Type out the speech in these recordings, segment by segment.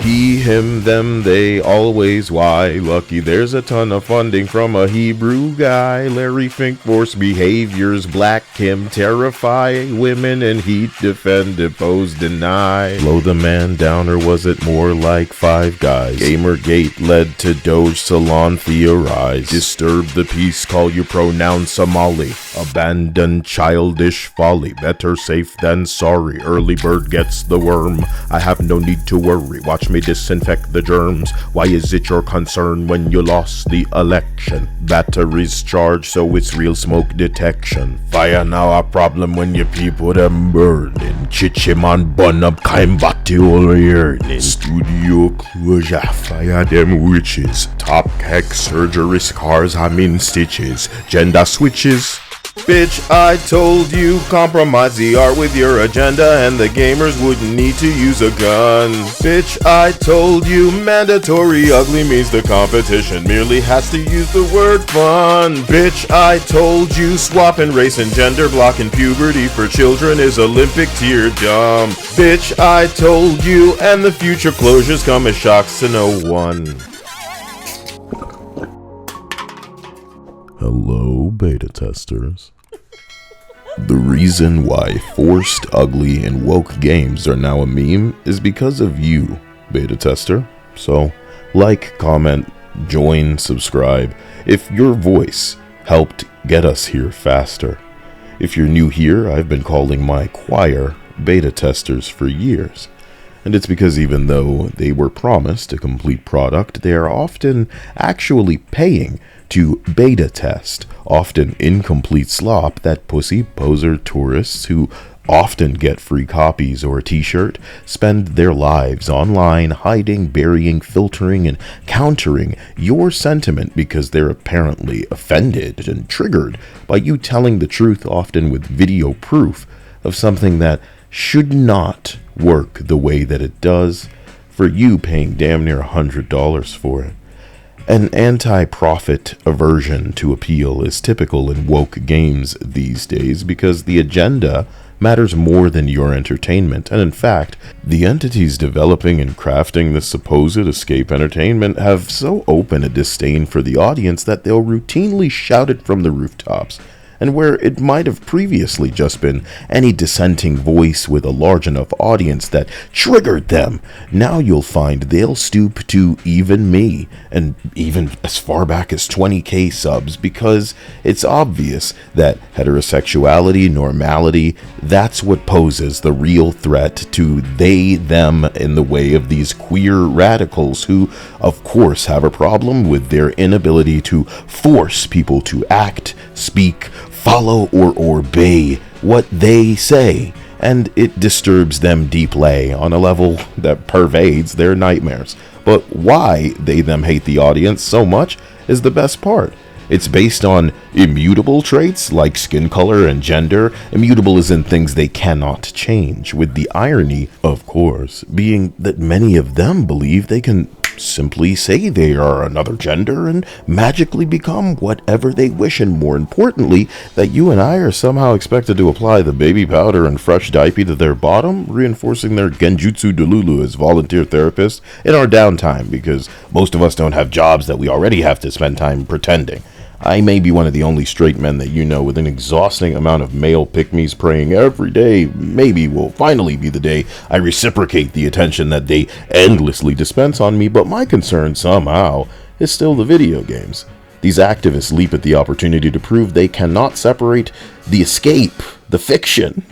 He, him, them, they, always, why. Lucky there's a ton of funding from a Hebrew guy. Larry Fink force behaviors, black him, terrify women, and heat, defend, depose, deny. Blow the man down, or was it more like Five Guys? Gamergate led to Doge Salon theorize. Disturb the peace, call you pronoun Somali. Abandon childish folly, better safe than sorry. Early bird gets the worm, I have no need to worry. Watch me disinfect the germs. Why is it your concern when you lost the election? Batteries charged, so it's real smoke detection. Fire now a problem when your people them burning. Chichiman bun up Kaimbati all yearning. Studio closure, fire them witches. Top hex surgery scars, I mean stitches. Gender switches. Bitch, I told you, compromise the art with your agenda and the gamers wouldn't need to use a gun. Bitch, I told you, mandatory ugly means the competition merely has to use the word fun. Bitch, I told you, swapping race and gender, blocking puberty for children is Olympic teardom. Bitch, I told you, and the future closures come as shocks to no one. Hello, beta testers. The reason why forced, ugly, and woke games are now a meme is because of you, beta tester. So, like, comment, join, subscribe, if your voice helped get us here faster. If you're new here, I've been calling my choir beta testers for years. And it's because even though they were promised a complete product, they are often actually paying to beta test, often incomplete slop that pussy poser tourists who often get free copies or a t-shirt spend their lives online hiding, burying, filtering, and countering your sentiment because they're apparently offended and triggered by you telling the truth, often with video proof of something that should not work the way that it does, for you paying damn near $100 for it. An anti-profit aversion to appeal is typical in woke games these days because the agenda matters more than your entertainment, and in fact, the entities developing and crafting this supposed escape entertainment have so open a disdain for the audience that they'll routinely shout it from the rooftops. And where it might have previously just been any dissenting voice with a large enough audience that triggered them, now you'll find they'll stoop to even me, and even as far back as 20k subs, because it's obvious that heterosexuality, normality, that's what poses the real threat to they, them in the way of these queer radicals who, of course, have a problem with their inability to force people to act, speak, follow, or obey what they say, and it disturbs them deeply on a level that pervades their nightmares. But why they them hate the audience so much is the best part. It's based on immutable traits like skin color and gender. Immutable is in things they cannot change, with the irony, of course, being that many of them believe they can simply say they are another gender and magically become whatever they wish, and more importantly, that you and I are somehow expected to apply the baby powder and fresh diaper to their bottom, reinforcing their genjutsu delulu as volunteer therapists in our downtime, because most of us don't have jobs that we already have to spend time pretending. I may be one of the only straight men that you know with an exhausting amount of male pick-me's praying every day. Maybe will finally be the day I reciprocate the attention that they endlessly dispense on me, but my concern somehow is still the video games. These activists leap at the opportunity to prove they cannot separate the escape, the fiction,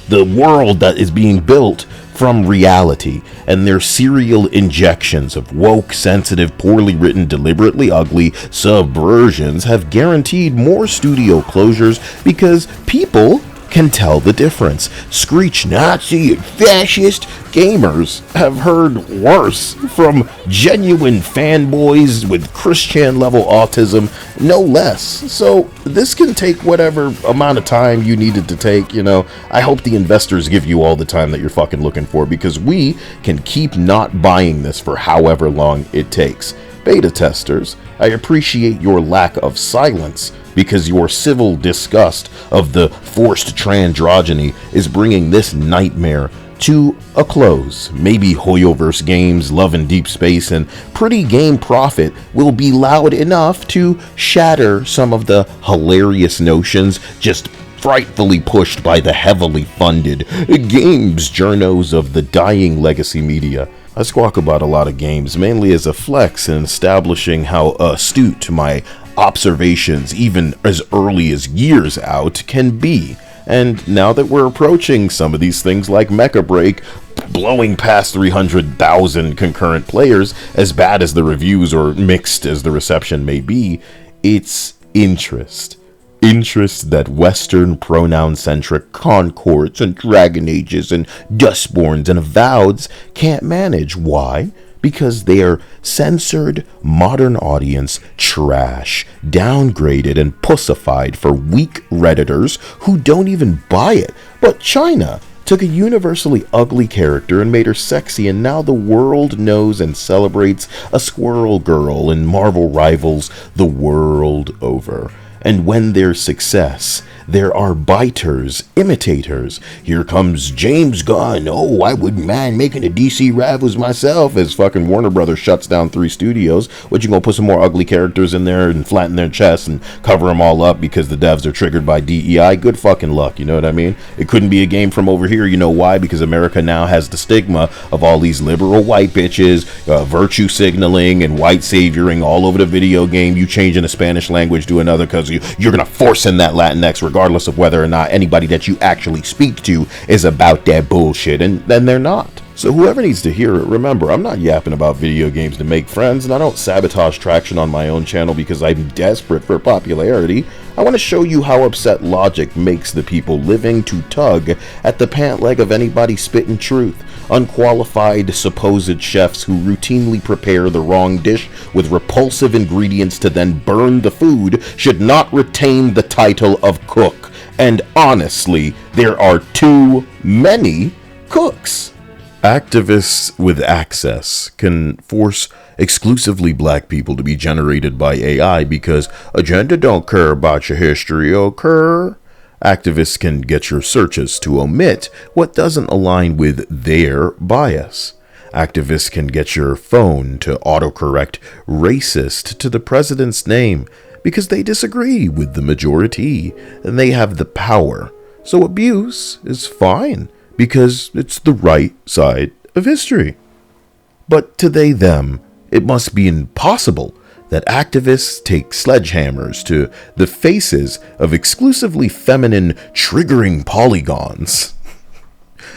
the world that is being built from reality, and their serial injections of woke, sensitive, poorly written, deliberately ugly subversions have guaranteed more studio closures because people can tell the difference. Screech Nazi and fascist gamers have heard worse from genuine fanboys with Christian level autism, no less. So this can take whatever amount of time you need it to take, you know. I hope the investors give you all the time that you're fucking looking for, because we can keep not buying this for however long it takes. Beta testers, I appreciate your lack of silence, because your civil disgust of the forced transandrogyny is bringing this nightmare to a close. Maybe Hoyoverse Games, Love and Deep Space, and Pretty Game Profit will be loud enough to shatter some of the hilarious notions just frightfully pushed by the heavily funded games journos of the dying legacy media. I squawk about a lot of games, mainly as a flex in establishing how astute my observations, even as early as years out, can be. And now that we're approaching some of these things like Mecha Break, blowing past 300,000 concurrent players, as bad as the reviews or mixed as the reception may be, it's interest. Interest that Western pronoun-centric Concords and Dragon Ages and Dustborns and Avoweds can't manage. Why? Because they're censored, modern audience trash, downgraded and pussified for weak Redditors who don't even buy it. But China took a universally ugly character and made her sexy, and now the world knows and celebrates a squirrel girl in Marvel Rivals the world over. And when there's success, there are biters, imitators. Here comes James Gunn. Oh, I wouldn't mind making a DC Rivals myself, as fucking Warner Brothers shuts down 3 studios. What, you gonna put some more ugly characters in there and flatten their chests and cover them all up because the devs are triggered by DEI? Good fucking luck, you know what I mean? It couldn't be a game from over here, you know why? Because America now has the stigma of all these liberal white bitches, virtue signaling and white savioring all over the video game. You changing the Spanish language to another because you're gonna force in that Latinx regardless of whether or not anybody that you actually speak to is about that bullshit, and then they're not. So whoever needs to hear it, remember, I'm not yapping about video games to make friends, and I don't sabotage traction on my own channel because I'm desperate for popularity. I want to show you how upset logic makes the people living to tug at the pant leg of anybody spitting truth. Unqualified supposed chefs who routinely prepare the wrong dish with repulsive ingredients to then burn the food should not retain the title of cook. And honestly, there are too many cooks. Activists with access can force exclusively black people to be generated by AI because agenda don't care about your history, okay? Activists can get your searches to omit what doesn't align with their bias. Activists can get your phone to autocorrect racist to the president's name because they disagree with the majority and they have the power. So abuse is fine because it's the right side of history. But to they, them, it must be impossible that activists take sledgehammers to the faces of exclusively feminine triggering polygons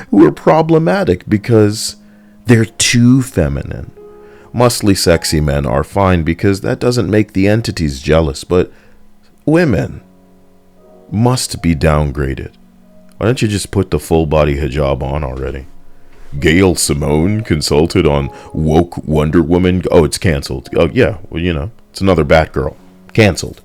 who are problematic because they're too feminine. Muscly sexy men are fine because that doesn't make the entities jealous, but women must be downgraded. Why don't you just put the full body hijab on already? Gail Simone consulted on woke Wonder Woman. Oh, it's canceled. Oh, yeah. Well, you know, it's another Batgirl. Canceled.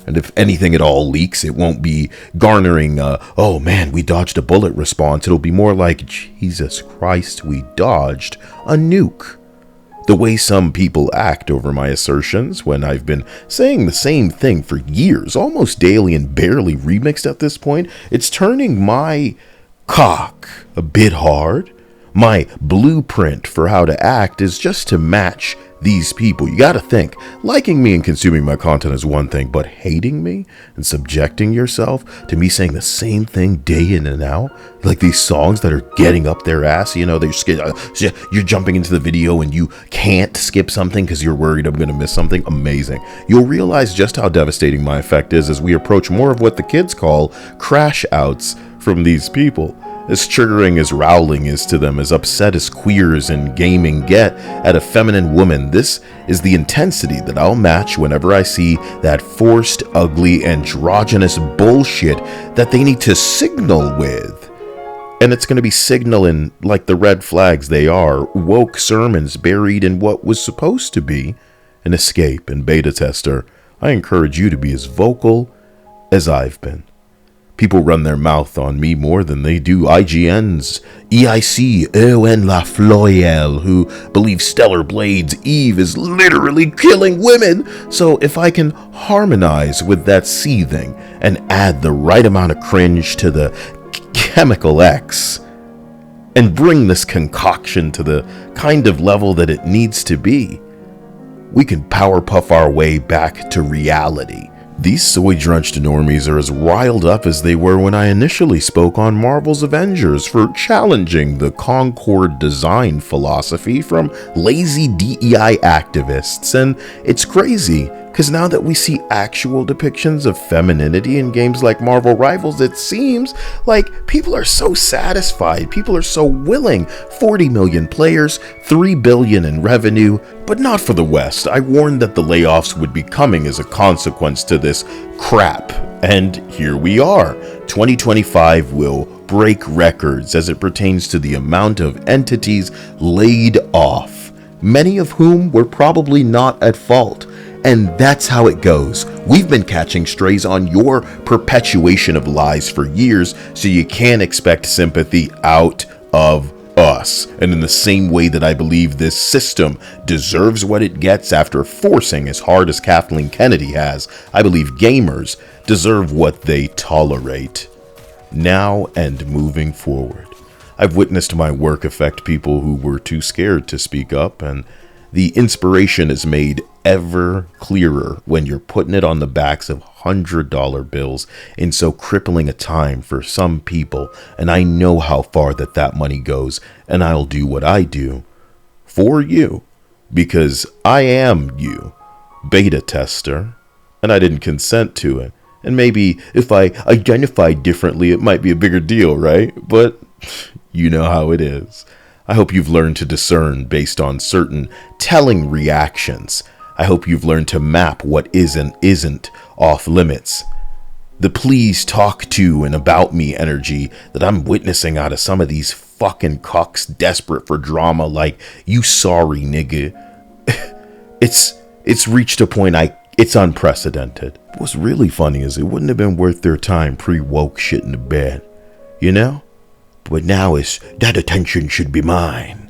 And if anything at all leaks, it won't be garnering, oh man, we dodged a bullet response. It'll be more like, Jesus Christ, we dodged a nuke. The way some people act over my assertions when I've been saying the same thing for years, almost daily and barely remixed at this point, it's turning my cock a bit hard. My blueprint for how to act is just to match these people. You gotta think, liking me and consuming my content is one thing, but hating me and subjecting yourself to me saying the same thing day in and out, like these songs that are getting up their ass, you know, you're jumping into the video and you can't skip something because you're worried I'm gonna miss something. Amazing. You'll realize just how devastating my effect is as we approach more of what the kids call crash outs from these people. As triggering as rowling is to them, as upset as queers in gaming get at a feminine woman, this is the intensity that I'll match whenever I see that forced, ugly, androgynous bullshit that they need to signal with. And it's going to be signaling like the red flags they are, woke sermons buried in what was supposed to be an escape and beta tester. I encourage you to be as vocal as I've been. People run their mouth on me more than they do IGN's EIC Erwin Lafloyel, who believes Stellar Blade's Eve is literally killing women. So if I can harmonize with that seething and add the right amount of cringe to the chemical X, and bring this concoction to the kind of level that it needs to be. We can Powerpuff our way back to reality. These soy-drenched normies are as riled up as they were when I initially spoke on Marvel's Avengers for challenging the Concord design philosophy from lazy DEI activists. And it's crazy, because now that we see actual depictions of femininity in games like Marvel Rivals, it seems like people are so satisfied, people are so willing. 40 million players, 3 billion in revenue, but not for the West. I warned that the layoffs would be coming as a consequence to this crap, and here we are. 2025 will break records as it pertains to the amount of entities laid off, many of whom were probably not at fault. And that's how it goes. We've been catching strays on your perpetuation of lies for years, so you can't expect sympathy out of us. And in the same way that I believe this system deserves what it gets after forcing as hard as Kathleen Kennedy has, I believe gamers deserve what they tolerate. Now and moving forward. I've witnessed my work affect people who were too scared to speak up, and the inspiration is made ever clearer when you're putting it on the backs of $100 bills in so crippling a time for some people. And I know how far that money goes, and I'll do what I do for you, because I am you, beta tester, and I didn't consent to it. And maybe if I identified differently, it might be a bigger deal, right? But you know how it is. I hope you've learned to discern based on certain telling reactions. I hope you've learned to map what is and isn't off limits. The please talk to and about me energy that I'm witnessing out of some of these fucking cucks desperate for drama, like, you sorry nigga. It's reached a point it's unprecedented. What's really funny is it wouldn't have been worth their time pre-woke shit in the bed, you know? But now it's, that attention should be mine.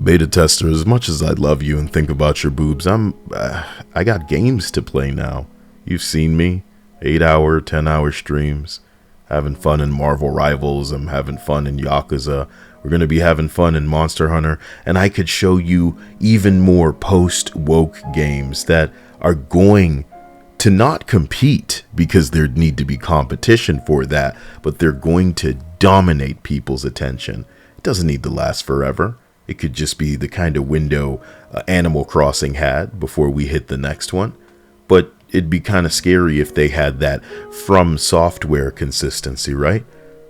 Beta tester, as much as I love you and think about your boobs, I got games to play now. You've seen me, 8-hour, 10-hour streams, having fun in Marvel Rivals. I'm having fun in Yakuza. We're going to be having fun in Monster Hunter. And I could show you even more post-woke games that are going to not compete because there need to be competition for that, but they're going to dominate people's attention. It doesn't need to last forever. It could just be the kind of window Animal Crossing had before we hit the next one. But it'd be kind of scary if they had that From Software consistency, right?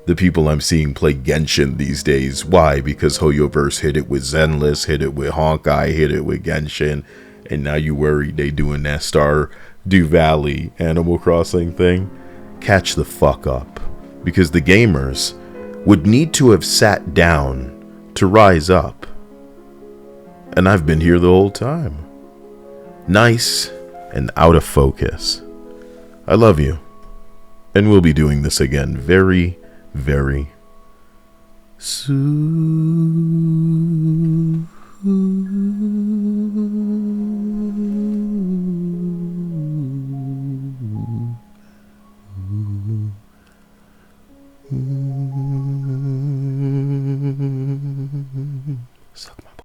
The people I'm seeing play Genshin these days. Why? Because Hoyoverse hit it with Zenless, hit it with Honkai, hit it with Genshin, and now you worry they doing that Stardew Valley Animal Crossing thing. Catch the fuck up. Because the gamers would need to have sat down to rise up. And I've been here the whole time. Nice and out of focus. I love you. And we'll be doing this again very, very soon.